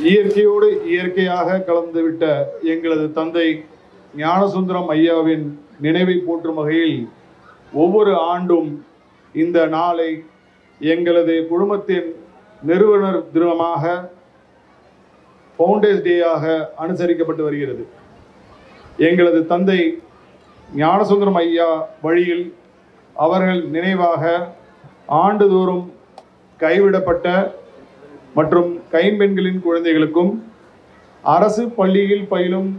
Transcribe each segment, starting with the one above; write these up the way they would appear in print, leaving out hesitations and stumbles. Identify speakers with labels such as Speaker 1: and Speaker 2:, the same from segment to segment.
Speaker 1: இயற்கையோடு இயற்கையாக கலந்துவிட்ட எங்களது தந்தை ஞானசுந்தரம் ஐயாவின் நினைவை போற்றும் வகையில் ஒவ்வொரு ஆண்டும் இந்த நாளை எங்களது குழுமத்தின் நிறுவனர் தினமாக ஃபவுண்டர்ஸ் டேயாக அனுசரிக்கப்பட்டு வருகிறது. எங்களது தந்தை ஞானசுந்தரம் ஐயா வழியில் அவர்கள் நினைவாக ஆண்டுதோறும் கைவிடப்பட்ட மற்றும் கைம்பெண்களின் குழந்தைகளுக்கும் அரசு பள்ளியில் பயிலும்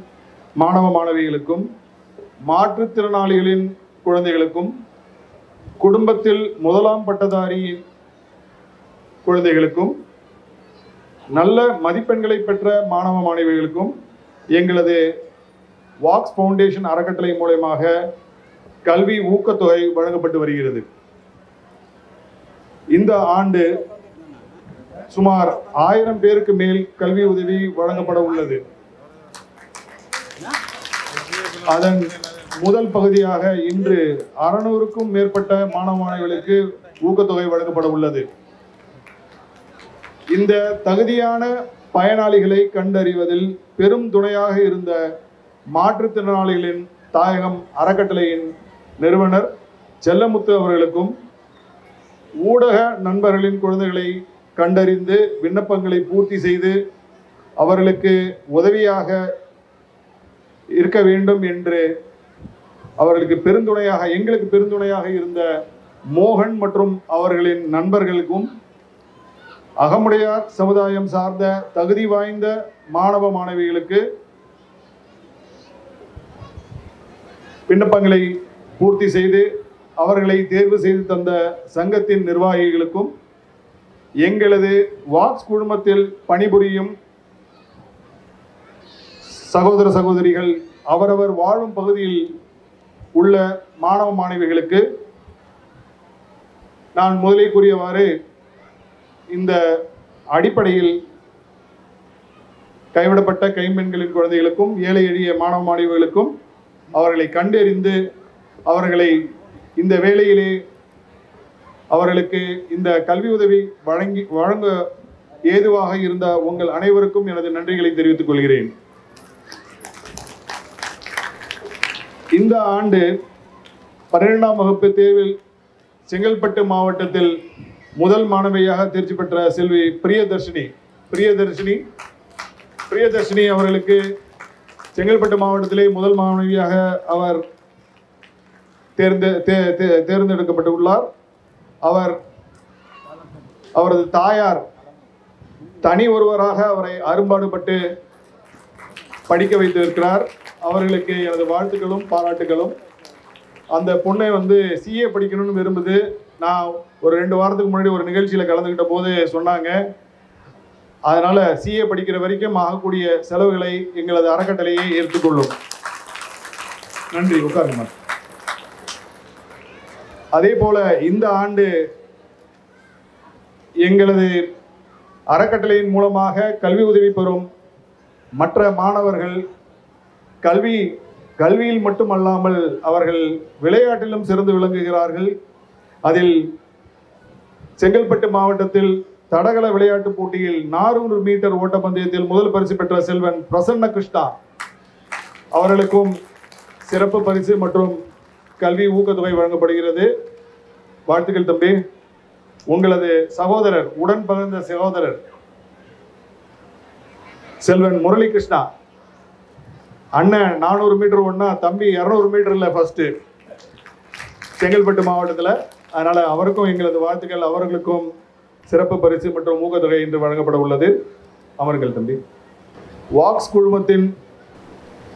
Speaker 1: மாணவ மாணவிகளுக்கும் மாற்றுத்திறனாளிகளின் குழந்தைகளுக்கும் குடும்பத்தில் முதலாம் பட்டதாரி குழந்தைகளுக்கும் நல்ல மதிப்பெண்களை பெற்ற மாணவ மாணவிகளுக்கும் எங்களது வாக்ஸ் ஃபவுண்டேஷன் அறக்கட்டளை மூலமாக கல்வி ஊக்கத்தொகை வழங்கப்பட்டு வருகிறது. இந்த ஆண்டு சுமார் 1000 பேருக்கு மேல் கல்வி உதவி வழங்கப்பட உள்ளது. அதன் முதல் பகுதியாக இன்று 600க்கும் மேற்பட்ட மாணவ மாணவிகளுக்கு ஊக்கத்தொகை வழங்கப்பட உள்ளது. இந்த தகுதியான பயனாளிகளை கண்டறிவதில் பெரும் துணையாக இருந்த மாற்றுத்திறனாளிகளின் தாயகம் அறக்கட்டளையின் நிறுவனர் செல்லமுத்து அவர்களுக்கும் ஊடக நண்பர்களின் குழந்தைகளை கண்டறிந்து விண்ணப்பங்களை பூர்த்தி செய்து அவர்களுக்கு உதவியாக இருக்க வேண்டும் என்று அவர்களுக்கு எங்களுக்கு பெருந்துணையாக இருந்த மோகன் மற்றும் அவர்களின் நண்பர்களுக்கும் அகமுடையார் சமுதாயம் சார்ந்த தகுதி வாய்ந்த மாணவ மாணவிகளுக்கு விண்ணப்பங்களை பூர்த்தி செய்து அவர்களை தேர்வு செய்து தந்த சங்கத்தின் நிர்வாகிகளுக்கும் எங்களது வாக்ஸ் குழுமத்தில் பணிபுரியும் சகோதர சகோதரிகள் அவரவர் வாழும் பகுதியில் உள்ள மாணவ மாணவிகளுக்கு நான் முதலே கூறியவாறு இந்த அடிப்படையில் கைவிடப்பட்ட கைம்பெண்களின் குழந்தைகளுக்கும் ஏழை எளிய மாணவ மாணவிகளுக்கும் அவர்களை கண்டறிந்து அவர்களை இந்த வேளையிலே அவர்களுக்கு இந்த கல்வி உதவி வழங்க ஏதுவாக இருந்த உங்கள் அனைவருக்கும் எனது நன்றிகளை தெரிவித்துக் கொள்கிறேன். இந்த ஆண்டு 12ஆம் வகுப்பு தேர்வில் செங்கல்பட்டு மாவட்டத்தில் முதல் மாணவியாக தேர்ச்சி பெற்ற செல்வி பிரியதர்ஷினி அவர்களுக்கு செங்கல்பட்டு மாவட்டத்திலே முதல் மாணவியாக அவர் தேர்ந்தெடுக்கப்பட்டுள்ளார். அவரது தாயார் தனி ஒருவராக அவரை அரும்பாடுபட்டு படிக்க வைத்திருக்கிறார். அவர்களுக்கு எனது வாழ்த்துக்களும் பாராட்டுகளும். அந்த பொண்ணை சிஏ படிக்கணும்னு விரும்புது. நான் ஒரு 2 வாரத்துக்கு முன்னாடி ஒரு நிகழ்ச்சியில் கலந்துக்கிட்ட போது சொன்னாங்க. அதனால் சிஏ படிக்கிற வரைக்கும் ஆகக்கூடிய செலவுகளை எங்களது அறக்கட்டளையை ஏற்றுக்கொள்ளும். நன்றி. உட்காருங்க. அதே போல இந்த ஆண்டு எங்களது அறக்கட்டளையின் மூலமாக கல்வி உதவி பெறும் மற்ற மாணவர்கள் கல்வியில் மட்டுமல்லாமல் அவர்கள் விளையாட்டிலும் சிறந்து விளங்குகிறார்கள். அதில் செங்கல்பட்டு மாவட்டத்தில் தடகள விளையாட்டு போட்டியில் 400 மீட்டர் ஓட்டப்பந்தயத்தில் முதல் பரிசு பெற்ற செல்வன் பிரசன்ன கிருஷ்ணா அவர்களுக்கும் சிறப்பு பரிசு மற்றும் கல்வி ஊக்கத்தொகை வழங்கப்படுகிறது. வாழ்த்துக்கள் தம்பி. உங்களது சகோதரர், உடன் பகிர்ந்த சகோதரர் செல்வன் முரளி கிருஷ்ணா, அண்ணன் 400 மீட்டர் ஒன்னா, தம்பி 200 மீட்டர்ல ஃபர்ஸ்ட் செங்கல்பட்டு மாவட்டத்தில். அதனால அவருக்கும் எங்களது வாழ்த்துக்கள். அவர்களுக்கும் சிறப்பு பரிசு மற்றும் ஊக்கத்தொகை இன்று வழங்கப்பட உள்ளது. அமர்கள் தம்பி. வாக்ஸ் குழுமத்தின்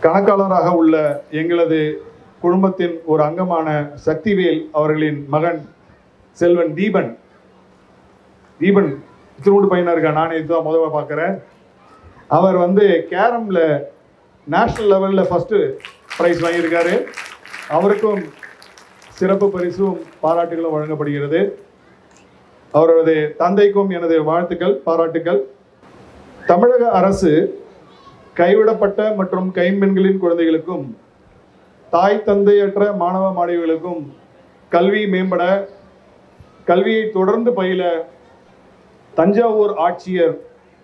Speaker 1: கணக்காளராக உள்ள எங்களது குழுமத்தின் ஒரு அங்கமான சக்திவேல் அவர்களின் மகன் செல்வன் தீபன் திருவுண்டு பையனா இருக்கா. நானே இதுதான் முதல்ல பார்க்குறேன். அவர் கேரமில் நேஷனல் லெவலில் ஃபஸ்ட்டு ப்ரைஸ் வாங்கியிருக்காரு. அவருக்கும் சிறப்பு பரிசும் பாராட்டுகளும் வழங்கப்படுகிறது. அவரது தந்தைக்கும் எனது வாழ்த்துக்கள், பாராட்டுக்கள். தமிழக அரசு கைவிடப்பட்ட மற்றும் கைம்பெண்களின் குழந்தைகளுக்கும் தாய் தந்தையற்ற மாணவ மாணவிகளுக்கும் கல்வி மேம்பட, கல்வியை தொடர்ந்து பயில தஞ்சாவூர் ஆட்சியர்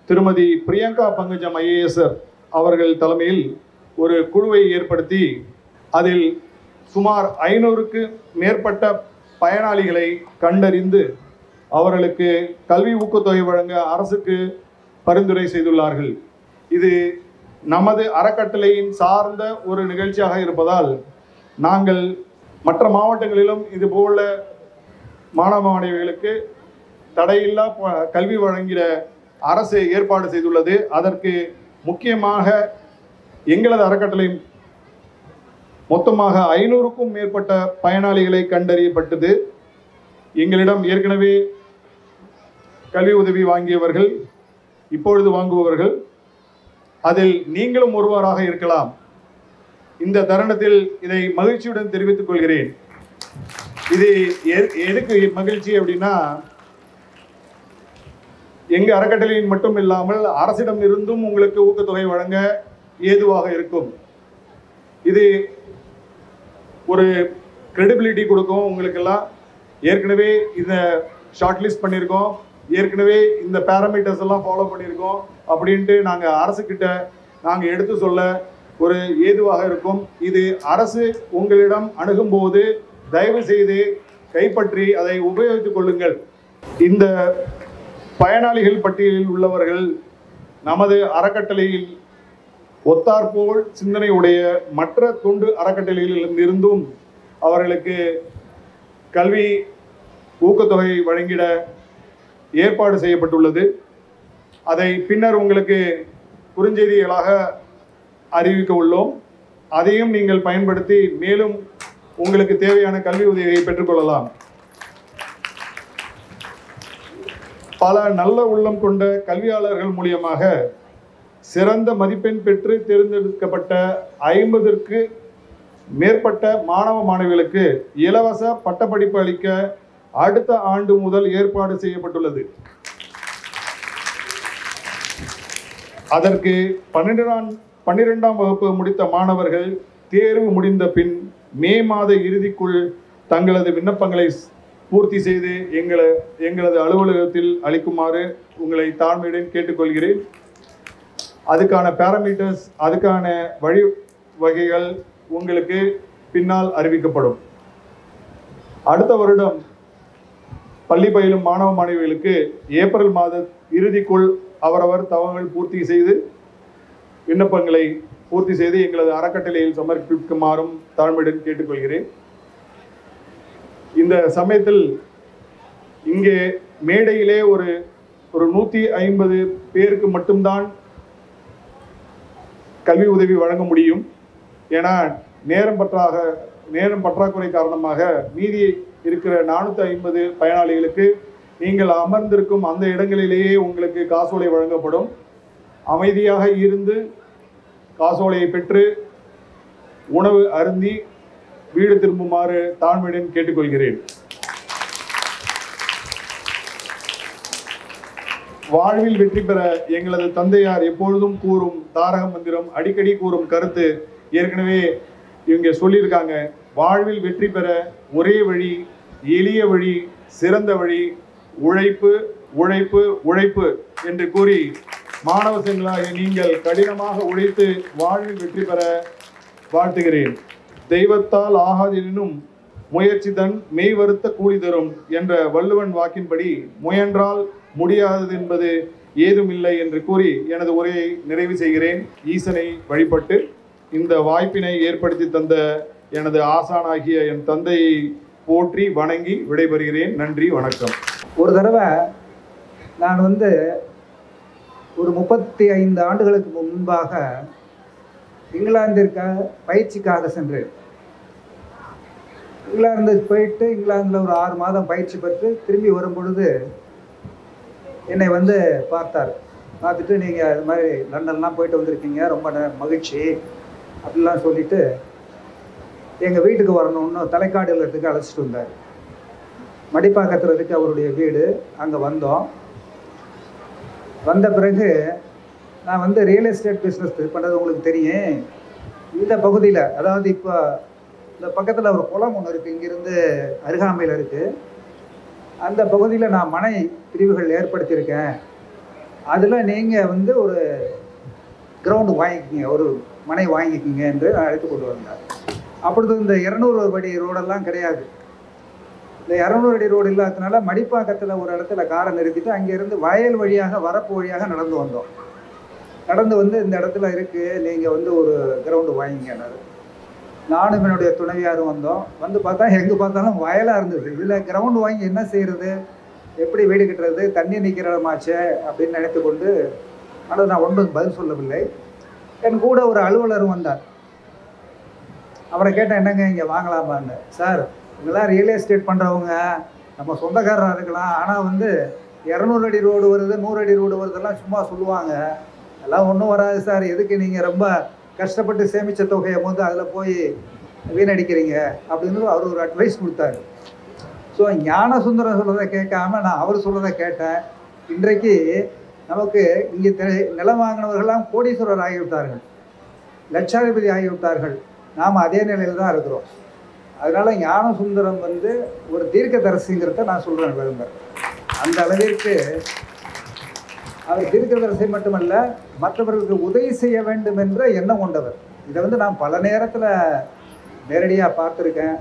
Speaker 1: திருமதி பிரியங்கா பங்கஜம் ஐஏஎஸ்ஆர் அவர்கள் தலைமையில் ஒரு குழுவை ஏற்படுத்தி அதில் சுமார் 500க்கு மேற்பட்ட பயனாளிகளை கண்டறிந்து அவர்களுக்கு கல்வி ஊக்கத்தொகை வழங்க அரசுக்கு பரிந்துரை செய்துள்ளார்கள். இது நமது அறக்கட்டளையின் சார்ந்த ஒரு நிகழ்ச்சியாக இருப்பதால் நாங்கள் மற்ற மாவட்டங்களிலும் இதுபோல மாணவ மாணவிகளுக்கு தடையில்லா கல்வி வழங்கிட அரசு ஏற்பாடு செய்துள்ளது. அதற்கு முக்கியமாக எங்களது அறக்கட்டளை மொத்தமாக 500க்கும் மேற்பட்ட பயனாளிகளை கண்டறியப்பட்டது. எங்களிடம் ஏற்கனவே கல்வி உதவி வாங்கியவர்கள், இப்பொழுது வாங்குபவர்கள், அதில் நீங்களும் ஒருவராக இருக்கலாம். இந்த தருணத்தில் இதை மகிழ்ச்சியுடன் தெரிவித்துக் கொள்கிறேன். இது எதுக்கு மகிழ்ச்சி அப்படின்னா, எங்க அறக்கட்டளையின் மட்டும் இல்லாமல் அரசிடம் இருந்தும் உங்களுக்கு ஊக்கத்தொகை வழங்க ஏதுவாக இருக்கும். இது ஒரு கிரெடிபிலிட்டி கொடுக்கும் உங்களுக்கெல்லாம். ஏற்கனவே இதை ஷார்ட் லிஸ்ட் பண்ணியிருக்கோம், ஏற்கனவே இந்த பேராமீட்டர்ஸ் எல்லாம் ஃபாலோ பண்ணியிருக்கோம் அப்படின்ட்டு நாங்கள் அரசுக்கிட்ட நாங்கள் எடுத்து சொல்ல ஒரு ஏதுவாக இருக்கும். இது அரசு உங்களிடம் அணுகும்போது தயவு செய்து கைப்பற்றி அதை உபயோகித்துக் கொள்ளுங்கள். இந்த பயனாளிகள் பட்டியலில் உள்ளவர்கள் நமது அறக்கட்டளையில் ஒத்தாற்போல் சிந்தனை உடைய மற்ற தொண்டு அறக்கட்டளைகளில் இருந்தும் அவர்களுக்கு கல்வி ஊக்கத்தொகை வழங்கிட ஏற்பாடு செய்யப்பட்டுள்ளது. அதை பின்னர் உங்களுக்கு குறுஞ்செய்திகளாக அறிவிக்க உள்ளோம். அதையும் நீங்கள் பயன்படுத்தி மேலும் உங்களுக்கு தேவையான கல்வி உதவியை பெற்றுக்கொள்ளலாம். பல நல்ல உள்ளம் கொண்ட கல்வியாளர்கள் மூலியமாக சிறந்த மதிப்பெண் பெற்று தேர்ந்தெடுக்கப்பட்ட 50ற்கு மேற்பட்ட மாணவ மாணவிகளுக்கு இலவச பட்டப்படிப்பு அளிக்க அடுத்த ஆண்டு முதல் ஏற்பாடு செய்யப்பட்டுள்ளது. அதற்கு 12ஆம் வகுப்பு முடித்த மாணவர்கள் தேர்வு முடிந்த பின் மே மாத இறுதிக்குள் தங்களது விண்ணப்பங்களை பூர்த்தி செய்து எங்களது அலுவலகத்தில் அளிக்குமாறு உங்களை தாழ்மையுடன் கேட்டுக்கொள்கிறேன். அதுக்கான பேராமீட்டர்ஸ், அதுக்கான வழிவகைகள் உங்களுக்கு பின்னால் அறிவிக்கப்படும். அடுத்த வருடம் பள்ளி பயிலும் மாணவ மாணவிகளுக்கு ஏப்ரல் மாத இறுதிக்குள் அவரவர் தகவல்கள் பூர்த்தி செய்து விண்ணப்பங்களை பூர்த்தி செய்து எங்களது அறக்கட்டளையில் சமர்ப்பிக்குமாறும் தாழ்மையுடன் கேட்டுக்கொள்கிறேன். இந்த சமயத்தில் இங்கே மேடையிலே ஒரு 150 பேருக்கு மட்டும்தான் கல்வி உதவி வழங்க முடியும். ஏன்னா நேரம் பற்றாக்குறை காரணமாக மீதி இருக்கிற 450 பயனாளிகளுக்கு நீங்கள் அமர்ந்திருக்கும் அந்த இடங்களிலேயே உங்களுக்கு காசோலை வழங்கப்படும். அமைதியாக இருந்து காசோலையை பெற்று உணவு அருந்தி வீடு திரும்புமாறு தாழ்மையுடன் கேட்டுக்கொள்கிறேன். வாழ்வில் வெற்றி பெற எங்களது தந்தையார் எப்பொழுதும் கூறும் தாரக மந்திரம், அடிக்கடி கூறும் கருத்து ஏற்கனவே இவங்க சொல்லியிருக்காங்க. வாழ்வில் வெற்றி பெற ஒரே வழி, எளிய வழி, சிறந்த வழி, உழைப்பு உழைப்பு உழைப்பு என்று கூறி மாணவ செங்களாக நீங்கள் கடினமாக உழைத்து வாழ்வில் வெற்றி பெற வாழ்த்துகிறேன். தெய்வத்தால் ஆகாதெனினும் முயற்சி தன் மெய் வருத்த கூலி தரும் என்ற வள்ளுவன் வாக்கின்படி முயன்றால் முடியாதது என்பது ஏதுமில்லை என்று கூறி எனது உரையை நிறைவு செய்கிறேன். ஈசனை வழிபட்டு இந்த வாய்ப்பினை ஏற்படுத்தி தந்த எனது ஆசானாகிய என் தந்தையை போற்றி வணங்கி விடைபெறுகிறேன். நன்றி, வணக்கம்.
Speaker 2: ஒரு தடவை நான் ஒரு 35 ஆண்டுகளுக்கு முன்பாக இங்கிலாந்திற்காக பயிற்சிக்காக சென்றேன். இங்கிலாந்துக்கு போயிட்டு இங்கிலாந்தில் ஒரு 6 மாதம் பயிற்சி பெற்று திரும்பி வரும் பொழுது என்னை பார்த்தார். பார்த்துட்டு நீங்கள் இது மாதிரி லண்டன்லாம் போயிட்டு வந்திருக்கீங்க, ரொம்ப மகிழ்ச்சி அப்படிலாம் சொல்லிவிட்டு எங்கள் வீட்டுக்கு வரணும்னு தலைக்காடு இல்லத்துக்கு அழைச்சிட்டு வந்தார். மடிப்பாக்கத்துறதுக்கு அவருடைய வீடு. அங்கே வந்தோம். வந்த பிறகு நான் ரியல் எஸ்டேட் பிஸ்னஸ் பண்ணுறது உங்களுக்கு தெரியும். இந்த பகுதியில், அதாவது இப்போ இந்த பக்கத்தில் ஒரு குளம் ஒன்று இருக்குது, இங்கேருந்து அருகாமையில் இருக்குது. அந்த பகுதியில் நான் மனை பிரிவுகள் ஏற்படுத்தியிருக்கேன். அதில் நீங்கள் வந்து ஒரு கிரவுண்டு வாங்கிக்கிங்க, ஒரு மனை வாங்கிக்கிங்க என்று அழைத்து கொண்டு வந்தார். அப்பொழுது இந்த 200 அடி ரோடெல்லாம் கிடையாது. இந்த 200 அடி ரோடு இல்லாததுனால மடிப்பாக்கத்தில் ஒரு இடத்துல காரை நிறுத்திட்டு அங்கேருந்து வயல் வழியாக வரப்பு வழியாக நடந்து வந்தோம். நடந்து வந்து இந்த இடத்துல இருக்குது, நீங்கள் வந்து ஒரு கிரவுண்டு வாங்கிங்கன்னாரு. நானும் என்னுடைய துணைவியாரும் வந்தோம். வந்து பார்த்தா எங்கே பார்த்தாலும் வயலாக இருந்தது. இதில் கிரவுண்டு வாங்கி என்ன செய்கிறது, எப்படி வீடு கட்டுறது, தண்ணி நிற்கிற இடமாச்சே அப்படின்னு நினைத்து கொண்டு, ஆனால் நான் ஒன்றும் பதில் சொல்லவில்லை. என் கூட ஒரு அலுவலரும் வந்தார். அவரை கேட்டேன், என்னங்க இங்கே வாங்கலாமான்னு. சார், இவங்கெல்லாம் ரியல் எஸ்டேட் பண்ணுறவங்க, நம்ம சொந்தக்காரராக இருக்கலாம், ஆனால் வந்து 200 அடி ரோடு வருது, 100 அடி ரோடு வருதெல்லாம் சும்மா சொல்லுவாங்க, அதெல்லாம் ஒன்றும் வராது சார். எதுக்கு நீங்கள் ரொம்ப கஷ்டப்பட்டு சேமித்த தொகையை வந்து அதில் போய் வீணடிக்கிறீங்க அப்படின்னு அவர் ஒரு அட்வைஸ் கொடுத்தாரு. ஸோ ஞானசுந்தரம் சொல்கிறத கேட்காம நான் அவர் சொல்கிறத கேட்டேன். இன்றைக்கு நமக்கு இங்கே நிலம் வாங்கினவர்கள்லாம் கோடீஸ்வரர் ஆகிவிட்டார்கள், லட்சாதிபதி ஆகிவிட்டார்கள். நாம் அதே நிலையில் தான் இருக்கிறோம். அதனால் ஞானசுந்தரம் வந்து ஒரு தீர்க்கதரிசிங்கிறத நான் சொல்கிறேன் விரும்புகிறேன். அந்த அளவிற்கு அவர் தீர்க்கதரிசி மட்டுமல்ல, மற்றவர்களுக்கு உதவி செய்ய வேண்டும் என்ற எண்ணம் கொண்டவர். இதை வந்து நான் பல நேரத்தில் நேரடியாக பார்த்துருக்கேன்.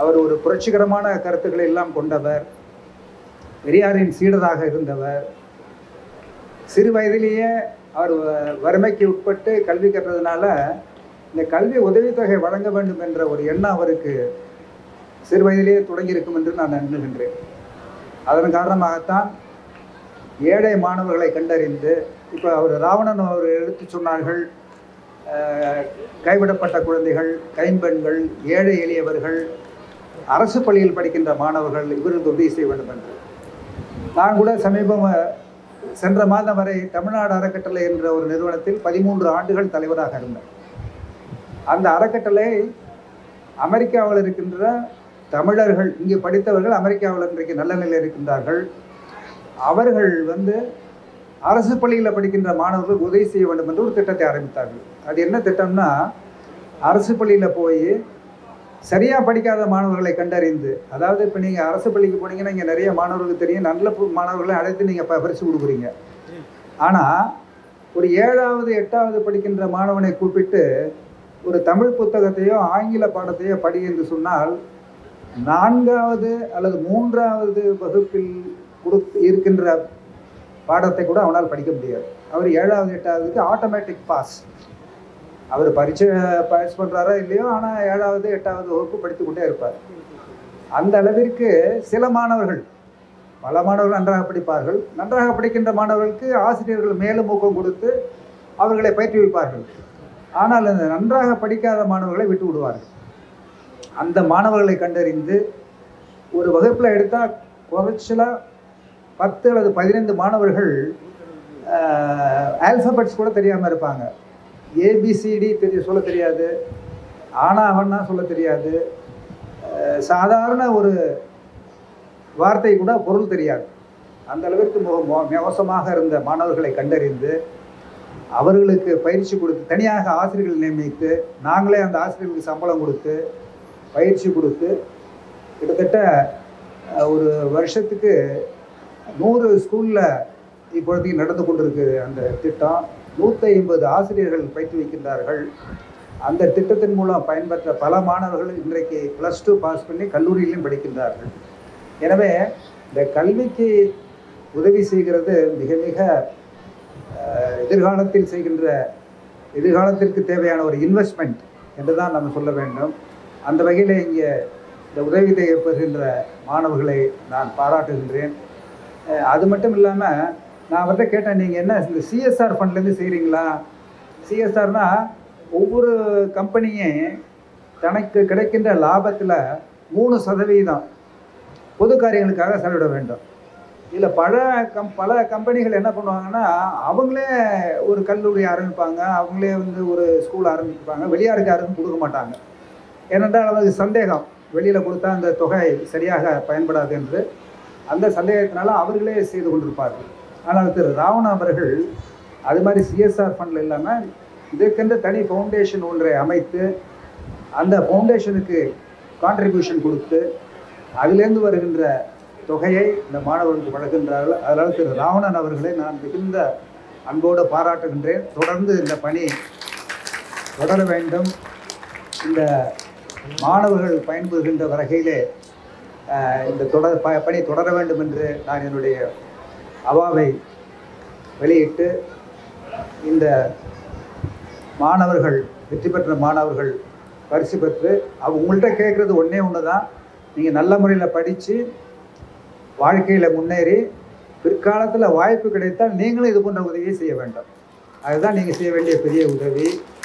Speaker 2: அவர் ஒரு புரட்சிகரமான கருத்துக்களை எல்லாம் கொண்டவர், பெரியாரின் சீடராக இருந்தவர். சிறு வயதிலேயே அவர் வறுமைக்கு உட்பட்டு கல்வி கற்றதுனால இந்த கல்வி உதவித்தொகை வழங்க வேண்டும் என்ற ஒரு எண்ணம் அவருக்கு சிறு வயதிலேயே தொடங்கியிருக்கும் என்று நான் எண்ணுகின்றேன். அதன் காரணமாகத்தான் ஏழை மாணவர்களை கண்டறிந்து, இப்போ அவர் ராவணன் அவர் எடுத்து சொன்னார்கள், கைவிடப்பட்ட குழந்தைகள், கைம்பெண்கள், ஏழை எளியவர்கள், அரசு பள்ளியில் படிக்கின்ற மாணவர்கள், இவர்களுக்கு உதவி செய்ய வேண்டும் என்று. நான் கூட சென்ற மாதம் வரை தமிழ்நாடு அறக்கட்டளை என்ற ஒரு நிறுவனத்தில் 13 ஆண்டுகள் தலைவராக இருந்தேன். அந்த அறக்கட்டளை அமெரிக்காவில் இருக்கின்ற தமிழர்கள், இங்கே படித்தவர்கள் அமெரிக்காவில் இன்றைக்கு நல்ல நிலையில் இருக்கின்றார்கள். அவர்கள் வந்து அரசு பள்ளியில் படிக்கின்ற மாணவர்களுக்கு உதவி செய்ய வேண்டும் என்று ஒரு திட்டத்தை ஆரம்பித்தார்கள். அது என்ன திட்டம்னா, அரசு பள்ளியில் போய் சரியாக படிக்காத மாணவர்களை கண்டறிந்து, அதாவது இப்போ நீங்கள் அரசு பள்ளிக்கு போனீங்கன்னா இங்கே நிறைய மாணவர்களுக்கு தெரியும், நல்ல மாணவர்களை அழைத்து நீங்கள் பரிசு கொடுக்குறீங்க. ஆனால் ஒரு 7வது 8வது படிக்கின்ற மாணவனை கூப்பிட்டு ஒரு தமிழ் புத்தகத்தையோ ஆங்கில பாடத்தையோ படி என்று சொன்னால் 4வது அல்லது 3வது வகுப்பில் இருக்கின்ற பாடத்தை கூட அவனால் படிக்க முடியாது. அவர் 7வது 8வதுக்கு ஆட்டோமேட்டிக் பாஸ். அவர் பரீட்சை பாஸ் பண்ணுறாரோ இல்லையோ, ஆனால் 7வது 8வது வகுப்பு படித்து கொண்டே இருப்பார். அந்த அளவிற்கு சில மாணவர்கள், பல மாணவர்கள் நன்றாக படிப்பார்கள். நன்றாக படிக்கின்ற மாணவர்களுக்கு ஆசிரியர்கள் மேலும் ஊக்கம் கொடுத்து அவர்களை பயிற்றுவிப்பார்கள். ஆனால் அந்த நன்றாக படிக்காத மாணவர்களை விட்டு விடுவார்கள். அந்த மாணவர்களை கண்டறிந்து ஒரு வகுப்பில் எடுத்தால் குறைச்சலாக 10 அல்லது 15 மாணவர்கள் ஆல்ஃபபெட்ஸ் கூட தெரியாமல் இருப்பாங்க. ஏபிசிடி சொல்ல தெரியாது, ஆனா அவன்னா சொல்ல தெரியாது, சாதாரண ஒரு வார்த்தை கூட பொருள் தெரியாது. அந்த அளவிற்கு மோசமாக இருந்த மாணவர்களை கண்டறிந்து அவர்களுக்கு பயிற்சி கொடுத்து, தனியாக ஆசிரியர்கள் நியமித்து, நாங்களே அந்த ஆசிரியர்களுக்கு சம்பளம் கொடுத்து பயிற்சி கொடுத்து, கிட்டத்தட்ட ஒரு வருஷத்துக்கு 100 ஸ்கூலில் இப்பொழுதைக்கு நடந்து கொண்டிருக்கு அந்த திட்டம். 150 ஆசிரியர்கள் பயிற்றுவிக்கின்றார்கள். அந்த திட்டத்தின் மூலம் பயன்பெற்ற பல மாணவர்கள் இன்றைக்கு +2 பாஸ் பண்ணி கல்லூரியிலும் படிக்கின்றார்கள். எனவே இந்த கல்விக்கு உதவி செய்கிறது மிக மிக எதிர்காலத்தில் எதிர்காலத்திற்கு தேவையான ஒரு இன்வெஸ்ட்மெண்ட் என்று தான் நம்ம சொல்ல வேண்டும். அந்த வகையில் இங்கே இந்த உதவி பெறுகின்ற மாணவர்களை நான் பாராட்டுகின்றேன். அது மட்டும் இல்லாமல் நான் அவர்கிட்ட கேட்டேன், நீங்கள் என்ன இந்த சிஎஸ்ஆர் ஃபண்ட்லேருந்து செய்கிறீங்களா? சிஎஸ்ஆர்னா ஒவ்வொரு கம்பெனியும் தனக்கு கிடைக்கின்ற லாபத்தில் 3% பொது காரியங்களுக்காக செலவிட வேண்டும். இதில் பல கம்பெனிகள் என்ன பண்ணுவாங்கன்னா, அவங்களே ஒரு கல்லூரி ஆரம்பிப்பாங்க, அவங்களே வந்து ஒரு ஸ்கூல் ஆரம்பிப்பாங்க, வெளியாருக்கு யாருக்கும் கொடுக்க மாட்டாங்க. ஏனென்றால் அவங்களுக்கு சந்தேகம், வெளியில் கொடுத்தா அந்த தொகை சரியாக பயன்படாது என்று. அந்த சந்தேகத்தினால அவர்களே செய்து கொண்டிருப்பார்கள். ஆனால் திரு ராவண அவர்கள் அது மாதிரி சிஎஸ்ஆர் ஃபண்டில் இல்லாமல் இதற்கென்று தனி ஃபவுண்டேஷன் ஒன்றை அமைத்து அந்த ஃபவுண்டேஷனுக்கு கான்ட்ரிபியூஷன் கொடுத்து அதிலேருந்து வருகின்ற தொகையை இந்த மாணவர்களுக்கு வழங்குகின்றார்கள். அதனால் திரு ராவணன் அவர்களை நான் மிகுந்த அன்போடு பாராட்டுகின்றேன். தொடர்ந்து இந்த பணி தொடர வேண்டும். இந்த மாணவர்கள் பயன்பெறுகின்ற வகையிலே இந்த பணி தொடர வேண்டும் என்று நான் என்னுடைய அவாவை வெளியிட்டு, இந்த மாணவர்கள் வெற்றி பெற்ற மாணவர்கள் பரிசு பெற்று உங்கள்கிட்ட கேட்குறது ஒன்றே ஒன்று தான், நீங்கள் நல்ல முறையில் படித்து வாழ்க்கையில் முன்னேறி பிற்காலத்தில் வாய்ப்பு கிடைத்தால் நீங்களும் இது போன்ற உதவியை செய்ய வேண்டும். அதுதான் நீங்கள் செய்ய வேண்டிய பெரிய உதவி.